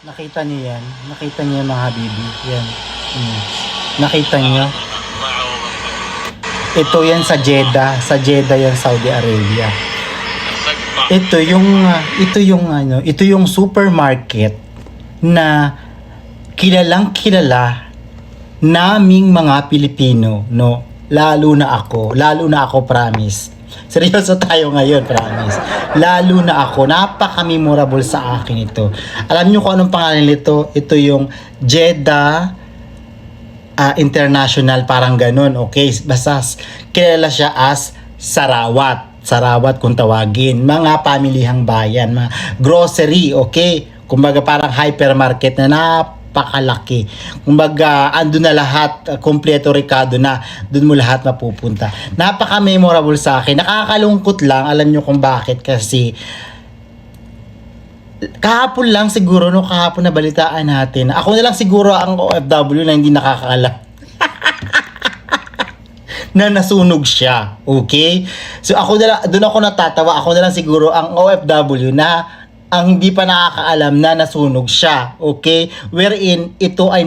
Nakita niyo yan? Nakita niyo mga habibi? Yan. Nakita niyo? Ito yan sa Jeddah. Sa Jeddah yan, Saudi Arabia. Ito yung supermarket na kilalang kilala naming mga Pilipino, no? Lalo na ako, promise. Seryoso tayo ngayon, promise. Lalo na ako, napaka-memorable sa akin ito. Alam niyo kung anong pangalan nito? Ito yung Jeddah International, parang ganun, okay? Basta kilala siya as Sarawat. Sarawat kung tawagin. Mga pamilihang bayan, mga grocery, okay? Kumbaga parang hypermarket na napakalaki. Kumbaga andun na lahat, kompleto Ricardo na, dun mo lahat mapupunta. Napaka-memorable sa akin. Nakakalungkot lang, alam nyo kung bakit, kasi kahapon lang siguro, no, kahapon na balitaan natin. Ako na lang siguro ang OFW na hindi nakakaalam na nasunog siya. Okay? So ako na lang, doon ako natatawa. Ako na lang siguro ang OFW na ang hindi pa nakakaalam na nasunog siya. Okay? Wherein ito ay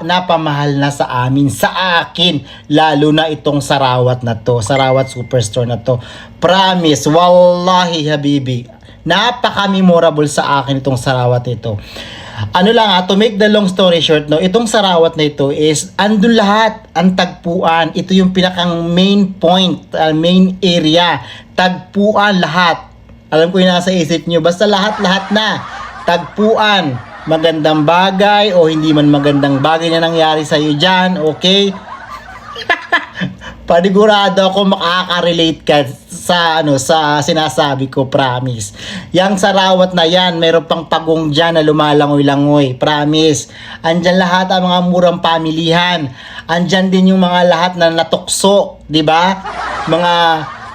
napamahal na sa amin, sa akin, lalo na itong Sarawat na to, Sarawat Superstore na to. Promise, wallahi habibi, napaka-memorable sa akin itong Sarawat ito. Ano lang to make the long story short, no, itong Sarawat na ito is andun lahat ang tagpuan. Ito yung pinakang main point, main area, tagpuan lahat. Alam ko yung nasa isip nyo, basta lahat na tagpuan, magandang bagay o hindi man magandang bagay na nangyari sa iyo dyan, okay? Panigurado ako makaka-relate ka sa sinasabi ko, promise. Yang Sarawat na yan, meron pang pagong dyan na lumalangoy-langoy, promise. Andyan lahat ang mga murang pamilihan. Andyan din yung mga lahat na natukso, di ba? Mga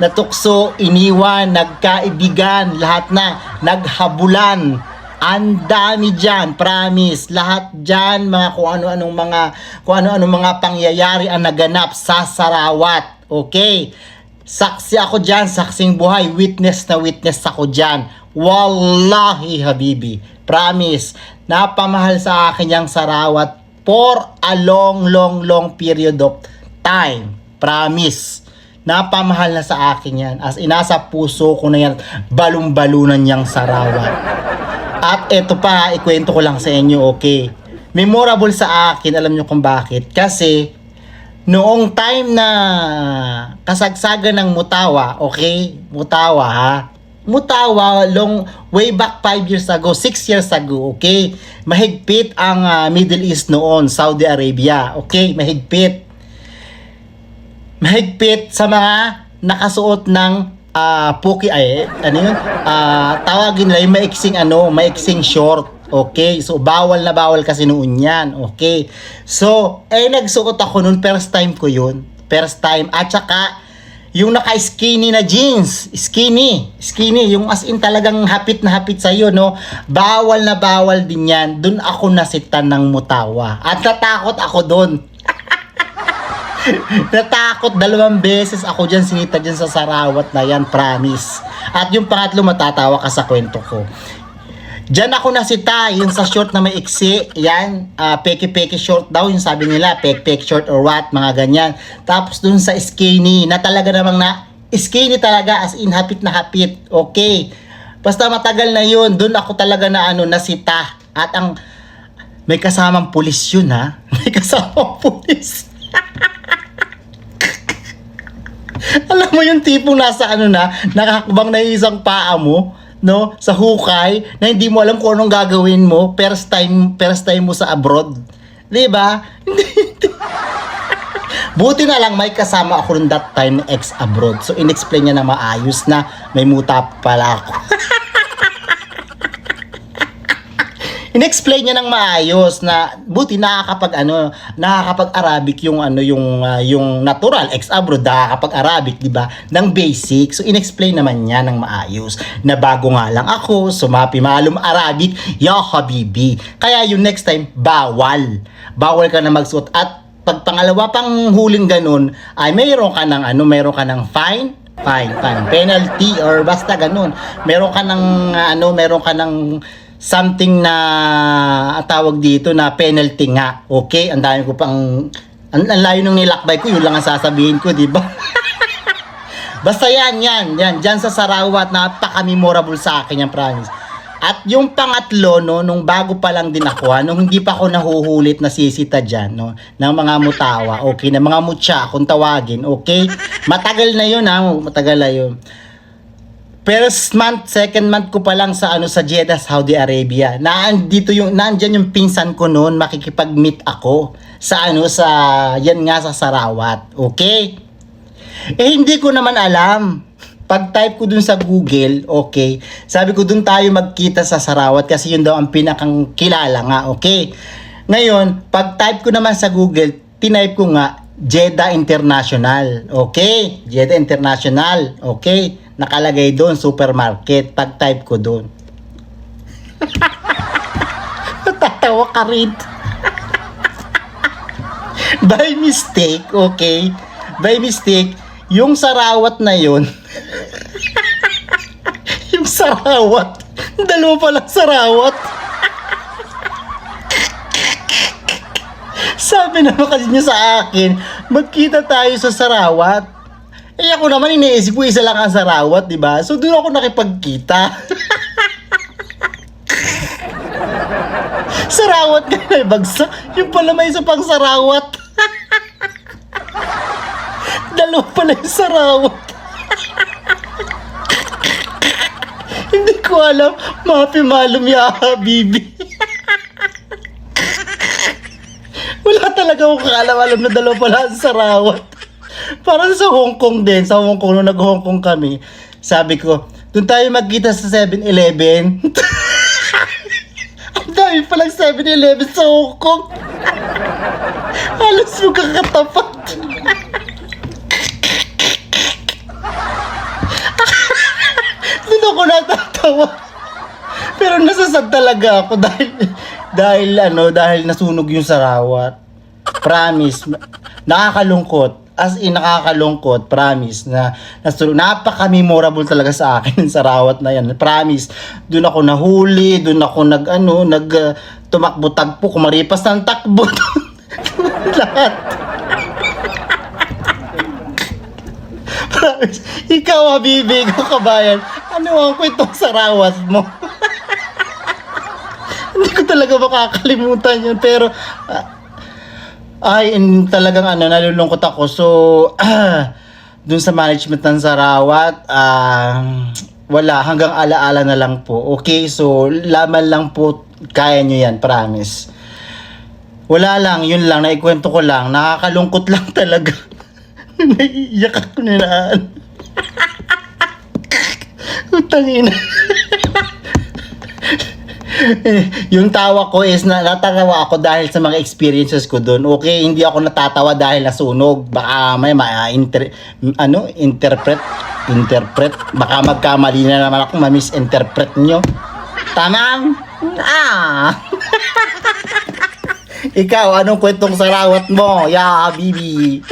natukso, iniwan, nagkaibigan, lahat na, naghabulan. Ang dami dyan, promise. Lahat dyan, kung ano-anong mga pangyayari ang naganap sa Sarawat. Okay? Saksi ako dyan, saksing buhay. Witness na witness ako dyan. Wallahi, habibi. Promise. Napamahal sa akin yung Sarawat for a long period of time. Promise. Napamahal na sa akin yan. As inasa puso ko na yan, balong-balunan niyang Sarawat. At eto pa, ikwento ko lang sa inyo, okay? Memorable sa akin, alam nyo kung bakit. Kasi, noong time na kasagsagan ng Mutawa, okay? Mutawa, ha? Mutawa, way back 5 years ago, 6 years ago, okay? Mahigpit ang Middle East noon, Saudi Arabia, okay? Mahigpit sa mga nakasuot ng puki tawagin nila yung maiksing short. Okay, so bawal na bawal kasi noon yan. Okay, so nagsuot ako noon, first time ko yun, at saka yung naka-skinny na jeans, skinny, yung as in talagang hapit na hapit sa'yo, no? Bawal na bawal din yan. Doon ako nasitan ng Mutawa at natakot ako doon. Natakot 2 beses ako dyan, sinita dyan sa Sarawat na yan, promise. At yung pangatlo, matatawa ka sa kwento ko. Dyan ako nasita, yung sa short na may iksi, yan, peke-peke short daw, yung sabi nila, peke-peke short or what, mga ganyan. Tapos dun sa skinny, na talaga namang skinny talaga, as in hapit na hapit, okay. Basta matagal na yun, dun ako talaga nasita. At may kasamang pulis yun, ha? May kasamang pulis. Alam mo yung tipong nasa nakakabang na isang paa mo, no, sa hukay, na hindi mo alam kung anong gagawin mo, first time mo sa abroad. 'Di ba? Buti na lang may kasama ako noon that time, ex-abroad. So inexplain niya na maayos na may muta pala ako. Inexplain niya ng maayos na buti nakakapag-Arabic yung natural ex-abroad, nakakapag-Arabic, di ba? Ng basic. So inexplain naman niya ng maayos na bago nga lang ako, sumapi malum Arabic, ya habibi. Kaya yung next time, bawal ka na magsuot. At pag pangalawa pang huling ganun, ay mayroon ka ng fine, penalty, or basta ganun. Meron ka ng something na tawag dito na penalty nga. Okay? Ang dami ko pang ang layo nung nilakbay ko, yun lang ang sasabihin ko, di ba? Basta yan. Diyan sa Sarawat, napaka-memorable sa akin yan, promise. At yung pangatlo, no, nung bago pa lang din ako, nung hindi pa ako nahuhulit na sisita dyan, no, ng mga mutawa, okay, ng mga mutya, kung tawagin, okay? Matagal na yun, matagal na yun. First month, second month ko pa lang sa sa Jeddah, Saudi Arabia. Nandiyan yung pinsan ko noon, makikipag-meet ako sa yan nga sa Sarawat. Okay? Eh hindi ko naman alam. Pag-type ko dun sa Google, okay, sabi ko dun tayo magkita sa Sarawat kasi yun daw ang pinakang kilala nga, okay? Ngayon, pag-type ko naman sa Google, tinype ko nga Jeddah International, okay? Jeddah International, okay? Nakalagay doon, supermarket. Pag-type ko doon. Tatawa ka rin. By mistake, okay? By mistake, yung Sarawat na yun, yung Sarawat, dalawa palang Sarawat. Sabi naman kasi niya sa akin, magkita tayo sa Sarawat. Eh ako naman iniisip ko isa lang ang Sarawat, di ba? So doon ako nakipagkita. Sarawat ka na bagsak. Yung pala may isa pang Sarawat. Dalawa pala yung Sarawat. Hindi ko alam. Mapi malum ya habibi. Wala talaga akong alam na dalawa pala ang Sarawat. Parang sa Hong Kong din. Sa Hong Kong, nung nag-Hong Kong kami, sabi ko, doon tayo magkita sa 7-Eleven. Ang dami palang 7-Eleven sa Hong Kong. Halos mo kakatapat. Doon ako natatawa. Pero nasasad talaga ako dahil nasunog yung Sarawat. Promise. Nakakalungkot. As in, nakakalungkot, promise, napaka-memorable talaga sa akin yung Sarawat na yan. Promise, doon ako nahuli, doon ako tumakbo-tagpo, kumaripas ng takbo. Lahat. Promise, ikaw, habibi ko, kabayan, ano ang kwentong Sarawat mo? Hindi ko talaga makakalimutan yun, pero talagang nalulungkot ako. So, dun sa management ng Sarawat, wala, hanggang alaala na lang po. Okay, so, laman lang po, kaya nyo yan, promise. Wala lang, yun lang, naikwento ko lang, nakakalungkot lang talaga. Naiiyak ako nilaan. Utangina. Yung tawa ko is natatawa ako dahil sa mga experiences ko doon. Okay, hindi ako natatawa dahil nasunog. Baka may interpret. Baka magkamali na naman ako, ma-misinterpret nyo. Tamang. Ikaw, anong kwentong Sarawat mo? Ya, Habibi.